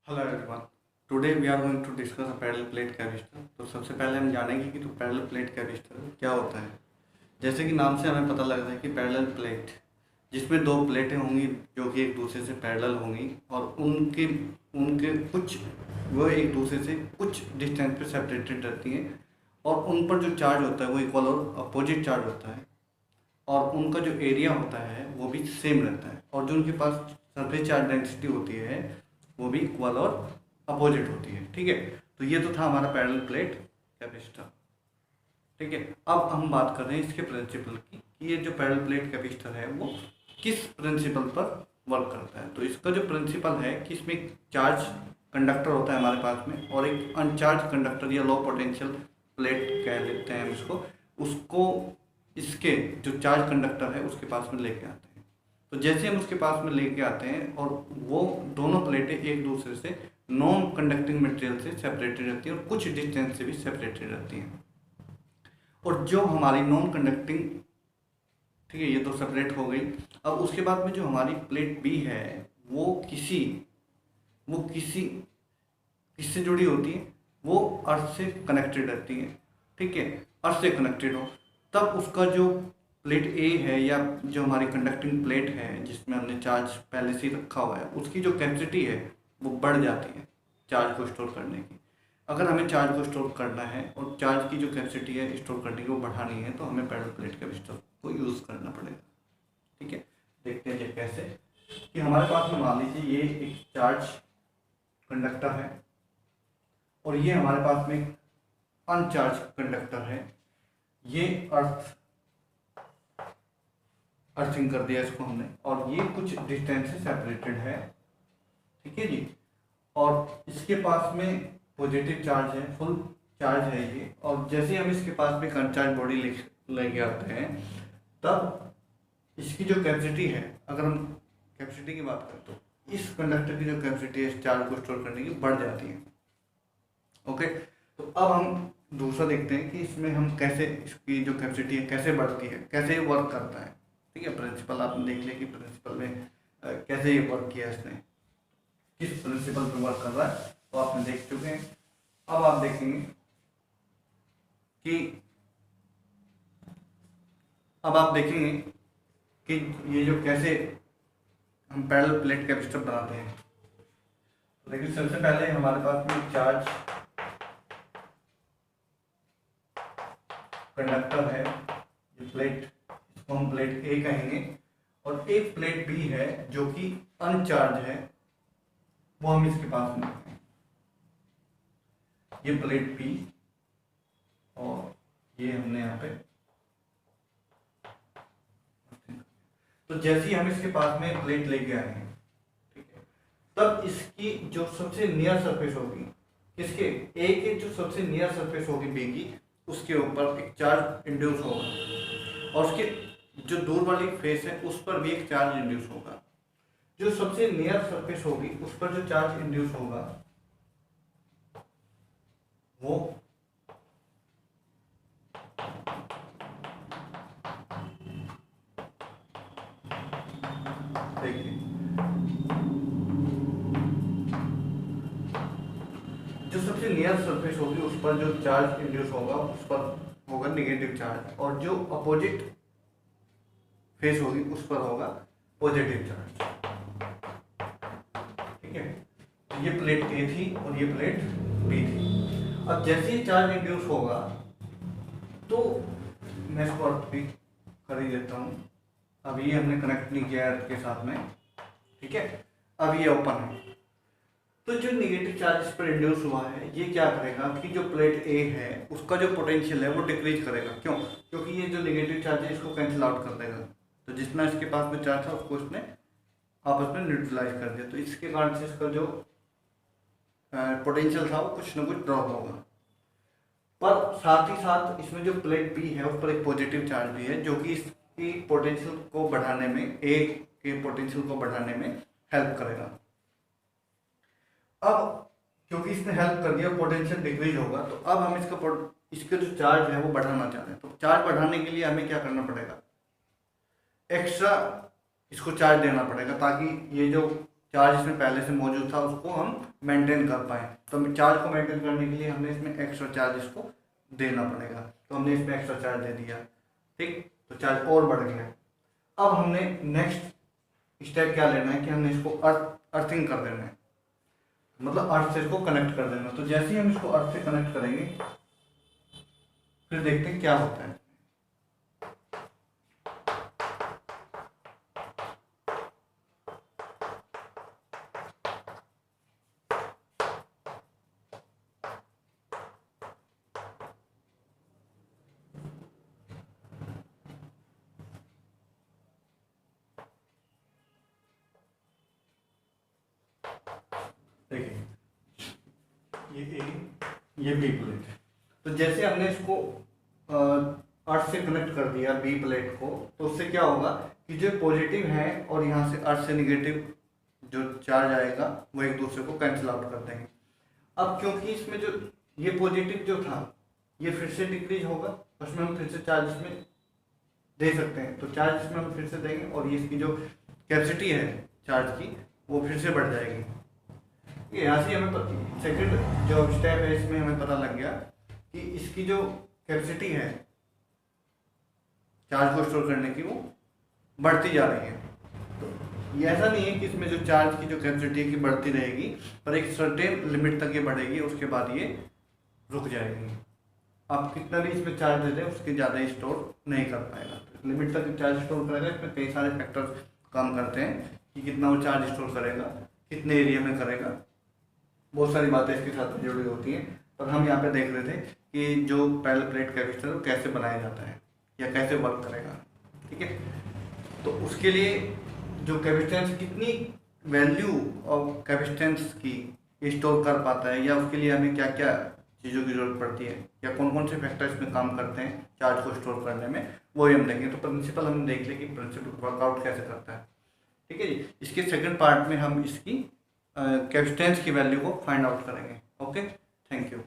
Hello everyone. Today we are going to discuss a parallel plate capacitor. तो सबसे पहले हम जानेंगे कि तो पैरेलल प्लेट कैपेसिटर क्या होता है। जैसे कि नाम से हमें पता लगता है कि पैरेलल प्लेट जिसमें दो प्लेटें होंगी जो कि एक दूसरे से पैरेलल होंगी और उनके उनके कुछ वो एक दूसरे से कुछ डिस्टेंस पे सेपरेटेड रहती हैं और उन पर जो चार्ज होता है वो इक्वल और अपोजिट चार्ज होता है और उनका जो एरिया होता है वो भी सेम रहता है और जो उनके पास सरफेस चार्ज डेंसिटी होती है वो भी इक्वल और अपोजिट होती है। ठीक है, तो ये तो था हमारा पैरेलल प्लेट कैपेसिटर। ठीक है, अब हम बात कर रहे हैं इसके प्रिंसिपल की कि ये जो पैरेलल प्लेट कैपेसिटर है वो किस प्रिंसिपल पर वर्क करता है। तो इसका जो प्रिंसिपल है कि इसमें एक चार्ज कंडक्टर होता है हमारे पास में और एक अनचार्ज कंडक्टर या लो पोटेंशियल प्लेट कह लेते हैं हम इसको, उसको इसके जो चार्ज कंडक्टर है उसके पास में लेके आते हैं। तो जैसे हम उसके पास में लेके आते हैं और वो दोनों प्लेटें एक दूसरे से नॉन कंडक्टिंग मटेरियल से सेपरेटेड रहती हैं और कुछ डिस्टेंस से भी सेपरेटेड रहती हैं। और जो हमारी नॉन कंडक्टिंग, ठीक है, ये तो सेपरेट हो गई। अब उसके बाद में जो हमारी प्लेट बी है वो किसी किससे जुड़ी होती है, वो अर्थ से कनेक्टेड रहती है। ठीक है, अर्थ से कनेक्टेड हो तब उसका जो प्लेट ए है या जो हमारी कंडक्टिंग प्लेट है जिसमें हमने चार्ज पहले से ही रखा हुआ है उसकी जो कैपेसिटी है वो बढ़ जाती है चार्ज को स्टोर करने की। अगर हमें चार्ज को स्टोर करना है और चार्ज की जो कैपेसिटी है स्टोर करने की वो बढ़ानी है तो हमें पैरेलल प्लेट कैपेसिटर को यूज़ करना पड़ेगा। ठीक है, देखते हैं ये कैसे। कि हमारे पास में मान लीजिए ये एक चार्ज कंडक्टर है और ये हमारे पास में अनचार्ज कंडक्टर है। ये अर्थिंग कर दिया इसको हमने और ये कुछ डिस्टेंस से सेपरेटेड है। ठीक है जी, और इसके पास में पॉजिटिव चार्ज है, फुल चार्ज है ये। और जैसे हम इसके पास में एक अनचार्ज बॉडी लेके आते हैं तब इसकी जो कैपेसिटी है, अगर हम कैपेसिटी की बात करें तो इस कंडक्टर की जो कैपेसिटी है इस चार्ज को स्टोर करने की बढ़ जाती है। ओके, तो अब हम दूसरा देखते हैं कि इसमें हम कैसे इसकी जो कैपेसिटी है कैसे बढ़ती है, कैसे वर्क करता है। ठीक है, प्रिंसिपल आपने देख लिया कि प्रिंसिपल में कैसे ये वर्क किया, इसने किस प्रिंसिपल पे वर्क कर रहा है तो आपने देख चुके हैं। अब आप देखेंगे कि ये जो कैसे हम पैरेलल प्लेट कैपेसिटर बनाते हैं। तो देखिए, सबसे पहले हमारे पास में चार्ज कंडक्टर है, ये प्लेट, इसको हम प्लेट ए कहेंगे। और एक प्लेट बी है जो कि अनचार्ज है, वो हम इसके पास में रखते हैं। ये प्लेट बी और ये हमने यहाँ पे, तो जैसे ही हम इसके पास में प्लेट लेके आए हैं, ठीक है, तब इसकी जो सबसे नियर सरफेस होगी, किसके, ए के जो सबसे नियर सरफेस होगी बी की, उसके ऊपर एक चार्ज इंड्यूस होगा और उसके जो दूर वाली फेस है उस पर भी एक चार्ज इंड्यूस होगा। जो सबसे नियर सरफेस होगी उस पर जो चार्ज इंड्यूस होगा वो देखिए, जो सबसे नियर सरफेस होगी उस पर जो चार्ज इंड्यूस होगा उस पर होगा निगेटिव चार्ज और जो अपोजिट फेस होगी उस पर होगा पॉजिटिव चार्ज। ठीक है, तो ये प्लेट ए थी और ये प्लेट बी थी। अब जैसे ही चार्ज इंड्यूस होगा तो मैं इसको अर्थ भी कर ही देता हूँ। अब ये हमने कनेक्ट नहीं किया अर्थ के साथ में, ठीक है, अब ये ओपन है। तो जो नेगेटिव चार्ज इस पर इंड्यूस हुआ है ये क्या करेगा कि जो प्लेट ए है उसका जो पोटेंशियल है वो डिक्रीज करेगा। क्यों? क्योंकि ये जो नेगेटिव चार्ज है इसको कैंसिल आउट कर देगा। तो जितना इसके पास में चार्ज था उसको इसने आपस में न्यूट्रलाइज कर दिया, तो इसके कारण से इसका जो पोटेंशियल था वो कुछ ना कुछ ड्रॉप होगा। पर साथ ही साथ इसमें जो प्लेट बी है उस पर एक पॉजिटिव चार्ज भी है जो कि इसकी पोटेंशियल को बढ़ाने में, ए के पोटेंशियल को बढ़ाने में हेल्प करेगा। अब क्योंकि इसने हेल्प कर दिया, पोटेंशियल डिक्रीज होगा, तो अब हम इसका जो चार्ज है वो बढ़ाना चाहते हैं। तो चार्ज बढ़ाने के लिए हमें क्या करना पड़ेगा, एक्स्ट्रा इसको चार्ज देना पड़ेगा ताकि ये जो चार्ज इसमें पहले से मौजूद था उसको हम मेंटेन कर पाए। तो हमें चार्ज को मेंटेन करने के लिए हमने इसमें एक्स्ट्रा चार्ज इसको देना पड़ेगा, तो हमने इसमें एक्स्ट्रा चार्ज दे दिया, ठीक, तो चार्ज और बढ़ गया। अब हमने नेक्स्ट स्टेप क्या लेना है कि हमने इसको अर्थिंग कर देना है, मतलब अर्थ से इसको कनेक्ट कर देना। तो जैसे ही हम इसको अर्थ से कनेक्ट करेंगे फिर देखते हैं क्या होता है। देखिए ये ए, ये बी प्लेट है। तो जैसे हमने इसको अर्थ से कनेक्ट कर दिया बी प्लेट को, तो उससे क्या होगा कि जो पॉजिटिव है और यहाँ से अर्थ से निगेटिव जो चार्ज आएगा वो एक दूसरे को कैंसिल आउट कर देंगे। अब क्योंकि इसमें जो ये पॉजिटिव जो था ये फिर से डिक्रीज होगा, उसमें हम फिर से चार्ज इसमें दे सकते हैं, तो चार्ज इसमें हम फिर से देंगे और ये इसकी जो कैपेसिटी है चार्ज की वो फिर से बढ़ जाएगी। ये यहाँ से हमें सेकंड जो स्टेप है इसमें हमें पता लग गया कि इसकी जो कैपेसिटी है चार्ज को स्टोर करने की वो बढ़ती जा रही है। तो ये ऐसा नहीं है कि इसमें जो चार्ज की जो कैपेसिटी है कि बढ़ती रहेगी, पर एक सर्टेन लिमिट तक ये बढ़ेगी, उसके बाद ये रुक जाएगी। आप कितना भी इसमें चार्ज दे दें उसके ज़्यादा ही स्टोर नहीं कर पाएगा, तो लिमिट तक चार्ज स्टोर करेगा। इसमें कई सारे फैक्टर्स काम करते हैं कि कितना वो चार्ज स्टोर करेगा, कितने एरिया में करेगा, बहुत सारी बातें इसके साथ में जुड़ी होती हैं। पर हम यहाँ पे देख रहे थे कि जो पैरेलल प्लेट कैपेसिटर कैसे बनाया जाता है या कैसे वर्क करेगा, ठीक है। तो उसके लिए जो कैपेसिटेंस कितनी वैल्यू ऑफ कैपेसिटेंस की स्टोर कर पाता है या उसके लिए हमें क्या क्या चीज़ों की जरूरत पड़ती है या कौन कौन से फैक्टर इसमें काम करते हैं चार्ज को स्टोर करने में, वही हम देखेंगे। तो प्रिंसिपल हम देख लें कि प्रिंसिपल वर्कआउट कैसे करता है, ठीक है जी। इसके सेकंड पार्ट में हम इसकी कैपेसिटेंस की वैल्यू को फाइंड आउट करेंगे। Okay, thank you.